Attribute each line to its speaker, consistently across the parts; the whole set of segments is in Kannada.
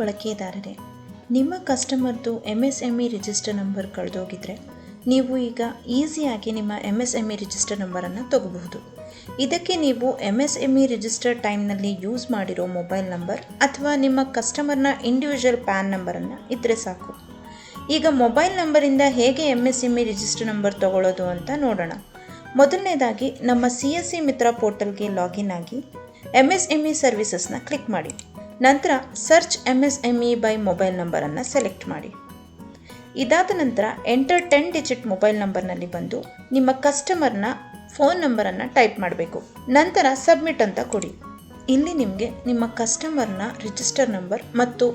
Speaker 1: ಬಳಕೆದಾರರೇ, ನಿಮ್ಮ ಕಸ್ಟಮರ್ದು MSME ರಿಜಿಸ್ಟರ್ ನಂಬರ್ ಕಳೆದೋಗಿದ್ರೆ ನೀವು ಈಗ ಈಸಿಯಾಗಿ ನಿಮ್ಮ MSME ರಿಜಿಸ್ಟರ್ ನಂಬರನ್ನು ತಗೋಬಹುದು. ಇದಕ್ಕೆ ನೀವು MSME ರಿಜಿಸ್ಟರ್ ಟೈಮ್ನಲ್ಲಿ ಯೂಸ್ ಮಾಡಿರೋ ಮೊಬೈಲ್ ನಂಬರ್ ಅಥವಾ ನಿಮ್ಮ ಕಸ್ಟಮರ್ನ ಇಂಡಿವಿಜುವಲ್ ಪ್ಯಾನ್ ನಂಬರನ್ನು ಇದ್ದರೆ ಸಾಕು. ಈಗ ಮೊಬೈಲ್ ನಂಬರಿಂದ ಹೇಗೆ MSME ರಿಜಿಸ್ಟರ್ ನಂಬರ್ ತಗೊಳ್ಳೋದು ಅಂತ ನೋಡೋಣ. ಮೊದಲನೇದಾಗಿ ನಮ್ಮ CSC ಮಿತ್ರ ಪೋರ್ಟಲ್ಗೆ ಲಾಗಿನ್ ಆಗಿ MSME ಸರ್ವಿಸಸ್ನ ಕ್ಲಿಕ್ ಮಾಡಿ. ನಂತರ ಸರ್ಚ್ MSME ಬೈ ಮೊಬೈಲ್ ನಂಬರನ್ನು ಸೆಲೆಕ್ಟ್ ಮಾಡಿ. ಇದಾದ ನಂತರ ಎಂಟರ್ 10 ಡಿಜಿಟ್ ಮೊಬೈಲ್ ನಂಬರ್ನಲ್ಲಿ ಬಂದು ನಿಮ್ಮ ಕಸ್ಟಮರ್ನ ಫೋನ್ ನಂಬರನ್ನು ಟೈಪ್ ಮಾಡಬೇಕು. ನಂತರ ಸಬ್ಮಿಟ್ ಅಂತ ಕೊಡಿ. ಇಲ್ಲಿ ನಿಮಗೆ ನಿಮ್ಮ ಕಸ್ಟಮರ್ನ ರಿಜಿಸ್ಟರ್ ನಂಬರ್ ಮತ್ತು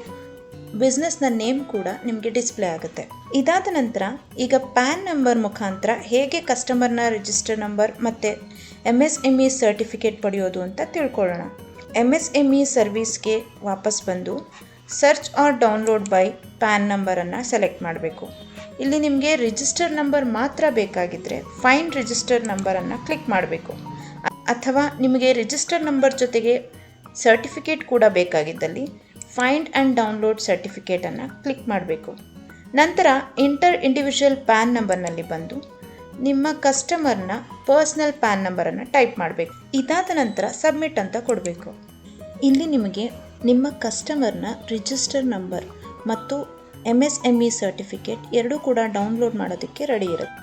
Speaker 1: ಬಿಸ್ನೆಸ್ನ ನೇಮ್ ಕೂಡ ನಿಮಗೆ ಡಿಸ್ಪ್ಲೇ ಆಗುತ್ತೆ. ಇದಾದ ನಂತರ ಈಗ ಪ್ಯಾನ್ ನಂಬರ್ ಮುಖಾಂತರ ಹೇಗೆ ಕಸ್ಟಮರ್ನ ರಿಜಿಸ್ಟರ್ ನಂಬರ್ ಮತ್ತು MSME ಸರ್ಟಿಫಿಕೇಟ್ ಪಡೆಯೋದು ಅಂತ ತಿಳ್ಕೊಳ್ಳೋಣ. MSME ಸರ್ವಿಸ್ಗೆ ವಾಪಸ್ ಬಂದು search or download by PAN ನಂಬರನ್ನು ಸೆಲೆಕ್ಟ್ ಮಾಡಬೇಕು. ಇಲ್ಲಿ ನಿಮಗೆ ರಿಜಿಸ್ಟರ್ ನಂಬರ್ ಮಾತ್ರ ಬೇಕಾಗಿದ್ದರೆ ಫೈಂಡ್ ರಿಜಿಸ್ಟರ್ ನಂಬರನ್ನು ಕ್ಲಿಕ್ ಮಾಡಬೇಕು. ಅಥವಾ ನಿಮಗೆ ರಿಜಿಸ್ಟರ್ ನಂಬರ್ ಜೊತೆಗೆ ಸರ್ಟಿಫಿಕೇಟ್ ಕೂಡ ಬೇಕಾಗಿದ್ದಲ್ಲಿ ಫೈಂಡ್ ಆ್ಯಂಡ್ ಡೌನ್ಲೋಡ್ ಸರ್ಟಿಫಿಕೇಟನ್ನು ಕ್ಲಿಕ್ ಮಾಡಬೇಕು. ನಂತರ ಇಂಟರ್ ಇಂಡಿವಿಜುವಲ್ ಪ್ಯಾನ್ ನಂಬರ್ನಲ್ಲಿ ಬಂದು ನಿಮ್ಮ ಕಸ್ಟಮರ್ನ ಪರ್ಸ್ನಲ್ ಪ್ಯಾನ್ ನಂಬರನ್ನು ಟೈಪ್ ಮಾಡಬೇಕು. ಇದಾದ ನಂತರ ಸಬ್ಮಿಟ್ ಅಂತ ಕೊಡಬೇಕು. ಇಲ್ಲಿ ನಿಮಗೆ ನಿಮ್ಮ ಕಸ್ಟಮರ್ನ ರಿಜಿಸ್ಟರ್ ನಂಬರ್ ಮತ್ತು MSME ಸರ್ಟಿಫಿಕೇಟ್ ಎರಡೂ ಕೂಡ ಡೌನ್ಲೋಡ್ ಮಾಡೋದಕ್ಕೆ ರೆಡಿ ಇರುತ್ತೆ.